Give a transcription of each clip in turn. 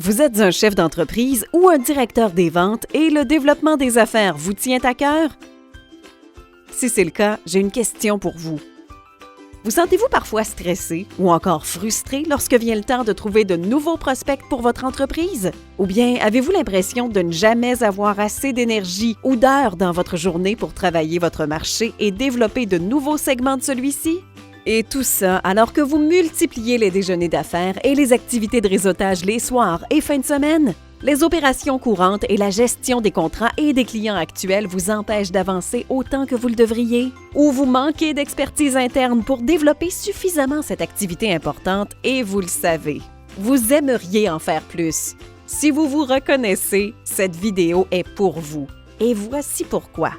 Vous êtes un chef d'entreprise ou un directeur des ventes et le développement des affaires vous tient à cœur? Si c'est le cas, j'ai une question pour vous. Vous sentez-vous parfois stressé ou encore frustré lorsque vient le temps de trouver de nouveaux prospects pour votre entreprise? Ou bien avez-vous l'impression de ne jamais avoir assez d'énergie ou d'heures dans votre journée pour travailler votre marché et développer de nouveaux segments de celui-ci? Et tout ça alors que vous multipliez les déjeuners d'affaires et les activités de réseautage les soirs et fins de semaine. Les opérations courantes et la gestion des contrats et des clients actuels vous empêchent d'avancer autant que vous le devriez. Ou vous manquez d'expertise interne pour développer suffisamment cette activité importante et vous le savez. Vous aimeriez en faire plus. Si vous vous reconnaissez, cette vidéo est pour vous. Et voici pourquoi.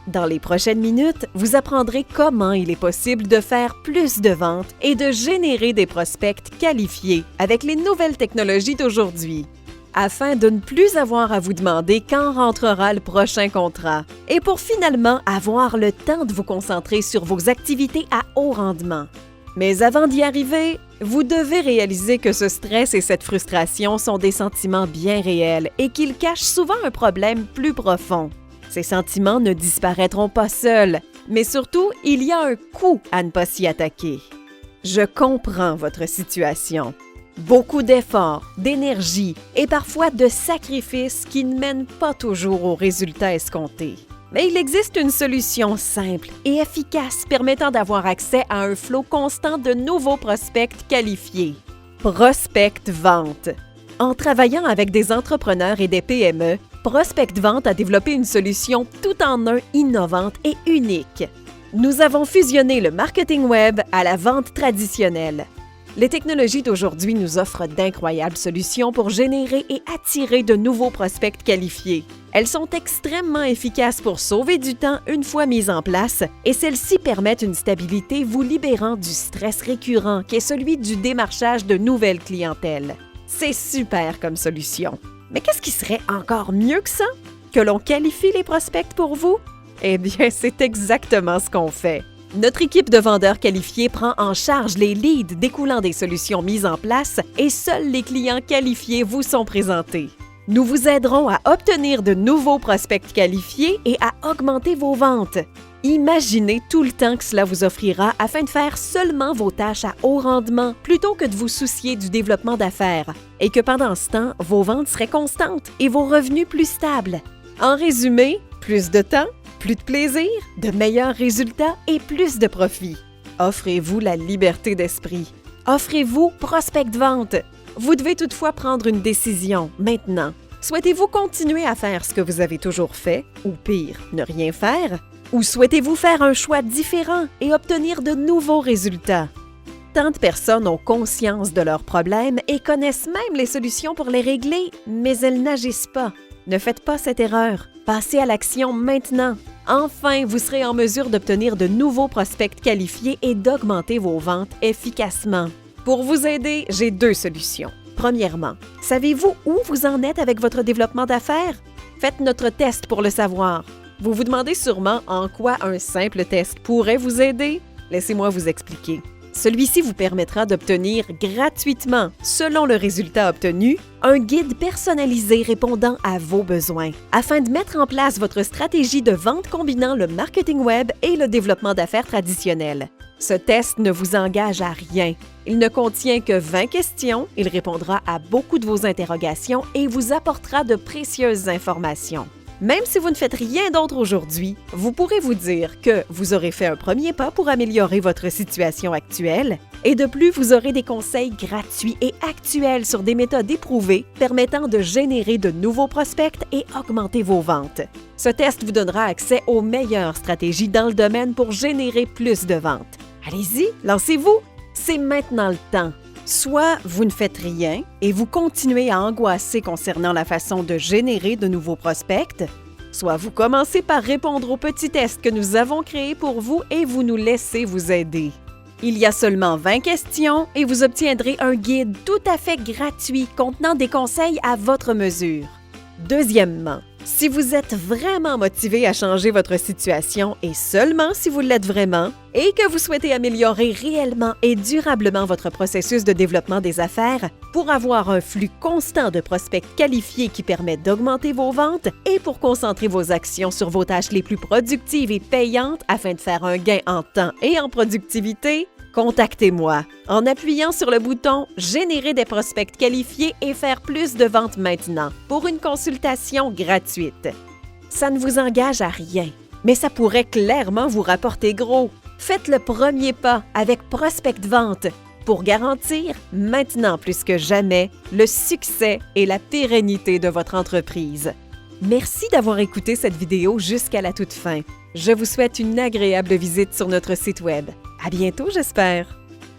Dans les prochaines minutes, vous apprendrez comment il est possible de faire plus de ventes et de générer des prospects qualifiés avec les nouvelles technologies d'aujourd'hui, afin de ne plus avoir à vous demander quand rentrera le prochain contrat et pour finalement avoir le temps de vous concentrer sur vos activités à haut rendement. Mais avant d'y arriver, vous devez réaliser que ce stress et cette frustration sont des sentiments bien réels et qu'ils cachent souvent un problème plus profond. Ces sentiments ne disparaîtront pas seuls, mais surtout, il y a un coût à ne pas s'y attaquer. Je comprends votre situation. Beaucoup d'efforts, d'énergie et parfois de sacrifices qui ne mènent pas toujours aux résultats escomptés. Mais il existe une solution simple et efficace permettant d'avoir accès à un flot constant de nouveaux prospects qualifiés. Prospect Vente. En travaillant avec des entrepreneurs et des PME, Prospect Vente a développé une solution tout en un innovante et unique. Nous avons fusionné le marketing web à la vente traditionnelle. Les technologies d'aujourd'hui nous offrent d'incroyables solutions pour générer et attirer de nouveaux prospects qualifiés. Elles sont extrêmement efficaces pour sauver du temps une fois mises en place et celles-ci permettent une stabilité vous libérant du stress récurrent qui est celui du démarchage de nouvelles clientèles. C'est super comme solution. Mais qu'est-ce qui serait encore mieux que ça? Que l'on qualifie les prospects pour vous? Eh bien, c'est exactement ce qu'on fait. Notre équipe de vendeurs qualifiés prend en charge les leads découlant des solutions mises en place et seuls les clients qualifiés vous sont présentés. Nous vous aiderons à obtenir de nouveaux prospects qualifiés et à augmenter vos ventes. Imaginez tout le temps que cela vous offrira afin de faire seulement vos tâches à haut rendement plutôt que de vous soucier du développement d'affaires et que pendant ce temps, vos ventes seraient constantes et vos revenus plus stables. En résumé, plus de temps, plus de plaisir, de meilleurs résultats et plus de profit. Offrez-vous la liberté d'esprit. Offrez-vous Prospect Vente. Vous devez toutefois prendre une décision maintenant. Souhaitez-vous continuer à faire ce que vous avez toujours fait, ou pire, ne rien faire? Ou souhaitez-vous faire un choix différent et obtenir de nouveaux résultats? Tant de personnes ont conscience de leurs problèmes et connaissent même les solutions pour les régler, mais elles n'agissent pas. Ne faites pas cette erreur. Passez à l'action maintenant. Enfin, vous serez en mesure d'obtenir de nouveaux prospects qualifiés et d'augmenter vos ventes efficacement. Pour vous aider, j'ai 2 solutions. Premièrement, savez-vous où vous en êtes avec votre développement d'affaires? Faites notre test pour le savoir. Vous vous demandez sûrement en quoi un simple test pourrait vous aider? Laissez-moi vous expliquer. Celui-ci vous permettra d'obtenir gratuitement, selon le résultat obtenu, un guide personnalisé répondant à vos besoins, afin de mettre en place votre stratégie de vente combinant le marketing web et le développement d'affaires traditionnel. Ce test ne vous engage à rien. Il ne contient que 20 questions, il répondra à beaucoup de vos interrogations et vous apportera de précieuses informations. Même si vous ne faites rien d'autre aujourd'hui, vous pourrez vous dire que vous aurez fait un premier pas pour améliorer votre situation actuelle et de plus, vous aurez des conseils gratuits et actuels sur des méthodes éprouvées permettant de générer de nouveaux prospects et augmenter vos ventes. Ce test vous donnera accès aux meilleures stratégies dans le domaine pour générer plus de ventes. Allez-y, lancez-vous! C'est maintenant le temps. Soit vous ne faites rien et vous continuez à angoisser concernant la façon de générer de nouveaux prospects, soit vous commencez par répondre aux petits tests que nous avons créés pour vous et vous nous laissez vous aider. Il y a seulement 20 questions et vous obtiendrez un guide tout à fait gratuit contenant des conseils à votre mesure. Deuxièmement, Si vous êtes vraiment motivé à changer votre situation et seulement si vous l'êtes vraiment, et que vous souhaitez améliorer réellement et durablement votre processus de développement des affaires pour avoir un flux constant de prospects qualifiés qui permet d'augmenter vos ventes et pour concentrer vos actions sur vos tâches les plus productives et payantes afin de faire un gain en temps et en productivité, contactez-moi en appuyant sur le bouton « Générer des prospects qualifiés et faire plus de ventes maintenant » pour une consultation gratuite. Ça ne vous engage à rien, mais ça pourrait clairement vous rapporter gros. Faites le premier pas avec Prospect Vente pour garantir, maintenant plus que jamais, le succès et la pérennité de votre entreprise. Merci d'avoir écouté cette vidéo jusqu'à la toute fin. Je vous souhaite une agréable visite sur notre site Web. À bientôt, j'espère!